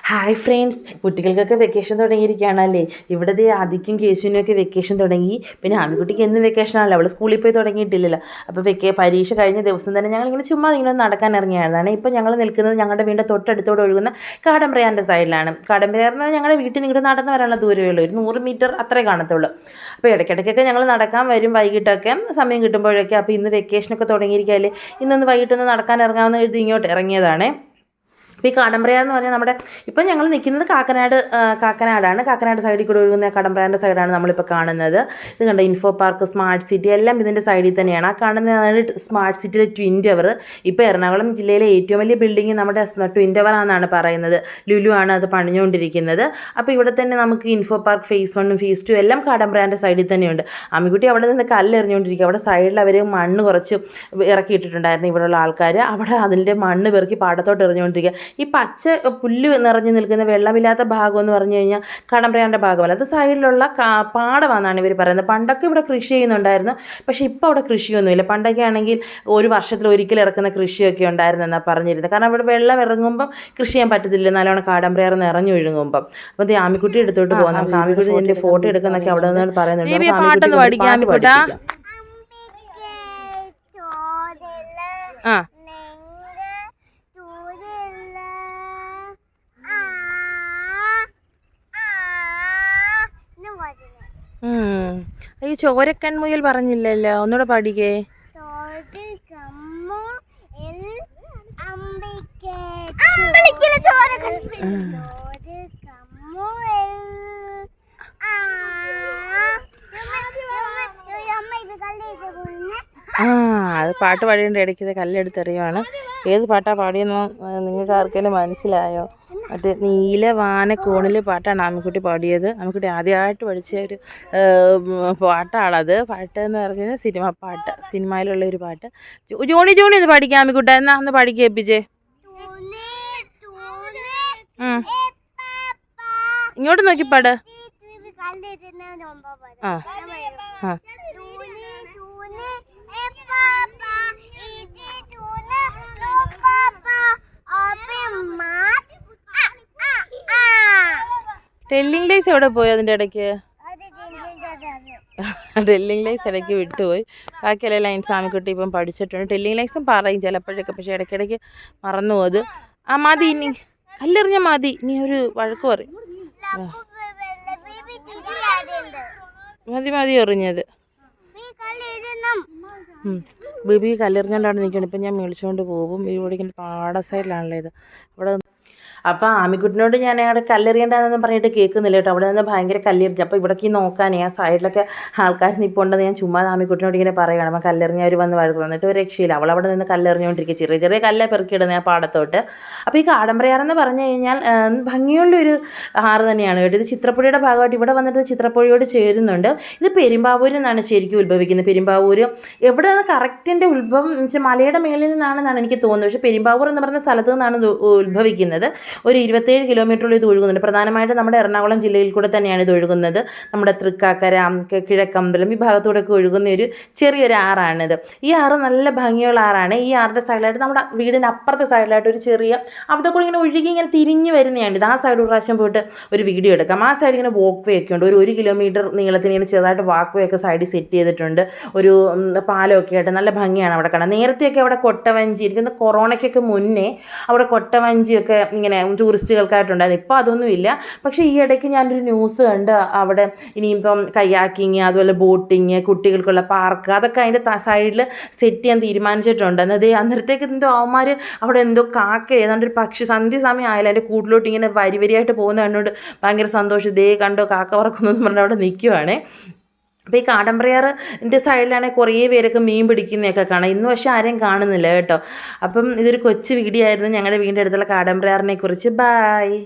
Hi friends, കുട്ടികൾക്കൊക്കെ vacation തുടങ്ങിയിരിക്കുകയാണല്ലേ. ഇവിടുത്തെ ആദിക്കും കേശുവിനൊക്കെ vacation തുടങ്ങി. പിന്നെ ആമിക്കുട്ടിക്ക് എന്നും വെക്കേഷനാണല്ലോ, അവൾ സ്കൂളിൽ പോയി തുടങ്ങിയിട്ടില്ലല്ലോ. അപ്പോൾ പരീക്ഷ കഴിഞ്ഞ ദിവസം തന്നെ ഞങ്ങളിങ്ങനെ ചുമ്മാ ഇങ്ങനെ നടക്കാൻ ഇറങ്ങിയതാണ്. ഇപ്പോൾ ഞങ്ങൾ നിൽക്കുന്നത് ഞങ്ങളുടെ വീടിൻ്റെ തൊട്ടടുത്തോടെ ഒഴുകുന്ന കാടമ്പ്രയാറിൻ്റെ സൈഡിലാണ്. കാടമ്പ്രയാർ എന്ന് പറഞ്ഞാൽ ഞങ്ങളുടെ വീട്ടിൽ നിന്ന് നടന്ന് വരാനുള്ള ദൂരമേ ഉള്ളൂ, ഒരു 100 മീറ്റർ അത്രേ കാണത്തുള്ളൂ. അപ്പോൾ ഇടയ്ക്കിടയ്ക്കൊക്കെ ഞങ്ങൾ നടക്കാൻ വരും, വൈകിട്ടൊക്കെ സമയം കിട്ടുമ്പോഴൊക്കെ. അപ്പോൾ ഇന്ന് വെക്കേഷനൊക്കെ തുടങ്ങിയിരിക്കുകയല്ലേ, ഇന്നൊന്ന് വൈകിട്ടൊന്ന് നടക്കാൻ ഇറങ്ങാമെന്ന് എഴുതി ഇങ്ങോട്ട് ഇറങ്ങിയതാണ്. ഇപ്പോൾ ഈ കാടമ്പ്രയാർ എന്ന് പറഞ്ഞാൽ നമ്മുടെ ഇപ്പം ഞങ്ങൾ നിൽക്കുന്നത് കാക്കനാടാണ്. കാക്കനാട് സൈഡിൽ കൂടെ ഒഴുകുന്ന കാടമ്പ്രയാറിൻ്റെ സൈഡാണ് നമ്മളിപ്പോൾ കാണുന്നത്. ഇത് കണ്ടോ, ഇൻഫോ പാർക്ക്, സ്മാർട്ട് സിറ്റി എല്ലാം ഇതിൻ്റെ സൈഡിൽ തന്നെയാണ്. ആ കാണുന്നതാണ് സ്മാർട്ട് സിറ്റിയിലെ ട്വിൻ ടവർ. ഇപ്പോൾ എറണാകുളം ജില്ലയിലെ ഏറ്റവും വലിയ ബിൽഡിംഗ് നമ്മുടെ ട്വിൻ ടവർ ആണെന്നാണ് പറയുന്നത്. ലുലു ആണ് അത് പണിഞ്ഞുകൊണ്ടിരിക്കുന്നത്. അപ്പോൾ ഇവിടെ തന്നെ നമുക്ക് ഇൻഫോ പാർക്ക് ഫേസ് 1 ഫേസ് 2 എല്ലാം കാടമ്പ്രയാറിൻ്റെ സൈഡിൽ തന്നെയുണ്ട്. അമ്മിക്കുട്ടി അവിടെ നിന്ന് കല്ലെറിഞ്ഞുകൊണ്ടിരിക്കുക. അവിടെ സൈഡിൽ അവർ മണ്ണ് കുറച്ച് ഇറക്കിയിട്ടിട്ടുണ്ടായിരുന്നു ഇവിടെയുള്ള ആൾക്കാർ. അവിടെ അതിൻ്റെ മണ്ണ് പെറുക്കി പാടത്തോട്ട് എറിഞ്ഞുകൊണ്ടിരിക്കുക. ഈ പച്ച പുല്ല് നിറഞ്ഞു നിൽക്കുന്ന വെള്ളമില്ലാത്ത ഭാഗം എന്ന് പറഞ്ഞു കഴിഞ്ഞാൽ കാടമ്പ്രയാറിൻ്റെ ഭാഗമല്ല, അത് സൈഡിലുള്ള പാടമാണെന്നാണ് ഇവർ പറയുന്നത്. പണ്ടൊക്കെ ഇവിടെ കൃഷി ചെയ്യുന്നുണ്ടായിരുന്നു, പക്ഷേ ഇപ്പോൾ അവിടെ കൃഷിയൊന്നുമില്ല. പണ്ടൊക്കെ ആണെങ്കിൽ ഒരു വർഷത്തിൽ ഒരിക്കൽ ഇറക്കുന്ന കൃഷിയൊക്കെ ഉണ്ടായിരുന്നെന്നാണ് പറഞ്ഞിരുന്നത്. കാരണം ഇവിടെ വെള്ളം ഇറങ്ങുമ്പം കൃഷി ചെയ്യാൻ പറ്റത്തില്ല, നല്ലോണം കാടമ്പ്രയാർ നിറഞ്ഞു ഒഴുകുമ്പം. അപ്പോൾ ഈ ആമിക്കുട്ടി എടുത്തോട്ട് പോകുന്നത്, ആമിക്കുട്ടി എൻ്റെ ഫോട്ടോ എടുക്കുന്നൊക്കെ അവിടെ നിന്ന് പറയുന്നുണ്ട്. ആ ഈ ചോരക്കൺമുയൽ പറഞ്ഞില്ലല്ലോ, ഒന്നുകൂടെ പാടിക്കേ. അത് പാട്ട് പാടിയതിൻ്റെ ഇടയ്ക്ക് കല്ലെടുത്തെറിയുവാണ്. ഏത് പാട്ടാണ് പാടിയെന്നോ നിങ്ങൾക്ക് ആർക്കെങ്കിലും മനസ്സിലായോ? മറ്റേ നീലവാനക്കോണിലെ പാട്ടാണ് ആമിക്കുട്ടി പാടിയത്. ആമിക്കുട്ടി ആദ്യമായിട്ട് പഠിച്ച ഒരു പാട്ടാണത്. പാട്ടെന്ന് പറഞ്ഞാൽ സിനിമ പാട്ട്, സിനിമയിലുള്ള ഒരു പാട്ട്. ജോണി ഒന്ന് പാടിക്കാം ആമിക്കുട്ട, എന്നാ ഒന്ന് പാടി കേൾപ്പിച്ചേ. ഇങ്ങോട്ട് നോക്കി പാട്. ആ ആ ടെല്ലിംഗ് ലൈസ് എവിടെ പോയി? അതിൻ്റെ ഇടയ്ക്ക് ടെല്ലിംഗ് ലൈസ് ഇടയ്ക്ക് വിട്ടുപോയി. ബാക്കി എല്ലാ ലൈൻസ് ആമിക്കുട്ടി ഇപ്പം പഠിച്ചിട്ടുണ്ട്. ടെല്ലിംഗ് ലൈസും പറയും ചിലപ്പോഴൊക്കെ, പക്ഷേ ഇടയ്ക്കിടയ്ക്ക് മറന്നു പോയത്. ആ മതി, ഇനി കല്ലെറിഞ്ഞ മതി, ഇനി ഒരു വഴക്ക് പറയും. മതി എറിഞ്ഞത്. ബേബി കല്ലെറിഞ്ഞോണ്ടാണ് നിൽക്കുന്നത്. ഇപ്പം ഞാൻ മേടിച്ചുകൊണ്ട് പോകും. ഇവിടെ ഇങ്ങനെ പാട സൈഡിലാണല്ലോ ഇത്. അവിടെ അപ്പോൾ ആമിക്കുട്ടിനോട് ഞാൻ അവിടെ കല്ലെറിയേണ്ടതെന്ന് പറഞ്ഞിട്ട് കേൾക്കുന്നില്ല കേട്ടോ. അവിടെ നിന്ന് ഭയങ്കര കല്ലെറിഞ്ഞു. അപ്പോൾ ഇവിടേക്ക് നോക്കാനേ ആ സൈഡിലൊക്കെ ആൾക്കാർ നിൽപ്പുണ്ടെന്ന് ഞാൻ ചുമ്മാ ആമിക്കുട്ടിനോട് ഇങ്ങനെ പറയുകയാണ്. അപ്പോൾ കല്ലെറിഞ്ഞവർ വന്ന് വന്നിട്ട് ഒരു രക്ഷയില്ല. അവളവിടെ നിന്ന് കല്ലെറിഞ്ഞുകൊണ്ടിരിക്കുക. ചെറിയ ചെറിയ കല്ലെ പെറുക്കിയിടുന്നത് ആ പാടത്തോട്ട്. അപ്പോൾ ഈ കാടമ്പ്രയാറെന്ന് പറഞ്ഞു കഴിഞ്ഞാൽ ഭംഗിയുള്ളൊരു ആറ് തന്നെയാണ് കേട്ടോ. ഇത് ചിത്രപ്പുഴയുടെ ഭാഗമായിട്ട് ഇവിടെ വന്നിട്ട് ചിത്രപ്പുഴയോട് ചേരുന്നുണ്ട്. ഇത് പെരുമ്പാവൂരിൽ നിന്നാണ് ശരിക്കും ഉത്ഭവിക്കുന്നത്. പെരുമ്പാവൂർ എവിടെ നിന്ന് കറക്റ്റിൻ്റെ ഉത്ഭവം എന്ന് വെച്ചാൽ മലയുടെ മേളിൽ നിന്നാണെന്നാണ് എനിക്ക് തോന്നുന്നത്. പക്ഷേ പെരുമ്പാവൂർ എന്ന് പറഞ്ഞ സ്ഥലത്ത് നിന്നാണ് ഉത്ഭവിക്കുന്നത്. ഒരു 27 കിലോമീറ്ററിൽ ഇത് ഒഴുകുന്നുണ്ട്. പ്രധാനമായിട്ടും നമ്മുടെ എറണാകുളം ജില്ലയിൽ കൂടെ തന്നെയാണ് ഇത് ഒഴുകുന്നത്. നമ്മുടെ തൃക്കാക്കര, കിഴക്കമ്പലം ഈ ഭാഗത്തൂടെയൊക്കെ ഒഴുകുന്ന ഒരു ചെറിയൊരു ആറാണിത്. ഈ ആറ് നല്ല ഭംഗിയുള്ള ആറാണ്. ഈ ആറിൻ്റെ സൈഡിലായിട്ട് നമ്മുടെ വീടിൻ്റെ അപ്പുറത്തെ സൈഡിലായിട്ട് ഒരു ചെറിയ അവിടെ കൂടെ ഇങ്ങനെ ഒഴുകി ഇങ്ങനെ തിരിഞ്ഞ് വരുന്നതാണ്. ഇത് ആ സൈഡ് ഒരു പ്രാവശ്യം പോയിട്ട് ഒരു വീഡിയോ എടുക്കാം. ആ സൈഡ് ഇങ്ങനെ വോക്ക് വേ ഒക്കെ ഉണ്ട്. ഒരു 1 കിലോമീറ്റർ നീളത്തിന് ഇങ്ങനെ ചെറുതായിട്ട് വാക്ക് വേ ഒക്കെ സൈഡിൽ സെറ്റ് ചെയ്തിട്ടുണ്ട്. ഒരു പാലമൊക്കെ ആയിട്ട് നല്ല ഭംഗിയാണ് അവിടെ കാണാൻ. നേരത്തെയൊക്കെ അവിടെ കൊട്ടവഞ്ചി, എനിക്കൊന്ന് കൊറോണയ്ക്കൊക്കെ മുന്നേ അവിടെ കൊട്ടവഞ്ചിയൊക്കെ ഇങ്ങനെ ടൂറിസ്റ്റുകൾക്കായിട്ടുണ്ടായിരുന്നു. ഇപ്പോൾ അതൊന്നുമില്ല. പക്ഷേ ഈ ഇടയ്ക്ക് ഞാനൊരു ന്യൂസ് കണ്ട് അവിടെ ഇനിയിപ്പം കയാക്കിങ്, അതുപോലെ ബോട്ടിങ്, കുട്ടികൾക്കുള്ള പാർക്ക് അതൊക്കെ അതിൻ്റെ സൈഡിൽ സെറ്റ് ചെയ്യാൻ തീരുമാനിച്ചിട്ടുണ്ട്. അത് അന്നേരത്തേക്ക് എന്തോ അവന്മാർ അവിടെ എന്തോ കാക്ക ഏതാണ്ട് ഒരു പക്ഷി സന്ധ്യ സമയം ആയാലും അതിൻ്റെ കൂട്ടിലോട്ട് ഇങ്ങനെ വരിയായിട്ട് പോകുന്ന കണ്ടുകൊണ്ട് ഭയങ്കര സന്തോഷം. ദേ കണ്ടോ കാക്ക പറക്കുന്നു എന്ന് പറഞ്ഞാൽ അവിടെ നിൽക്കുവാണേ. അപ്പോൾ ഈ കാടമ്പ്രയാറിൻ്റെ സൈഡിലാണെങ്കിൽ കുറേ പേരൊക്കെ മീൻ പിടിക്കുന്നതൊക്കെ കാണാം. ഇന്ന് പക്ഷേ ആരെയും കാണുന്നില്ല കേട്ടോ. അപ്പം ഇതൊരു കൊച്ചു വീഡിയോ ആയിരുന്നു ഞങ്ങളുടെ വീടിൻ്റെ അടുത്തുള്ള കാടമ്പ്രയാറിനെ കുറിച്ച്. ബായ്.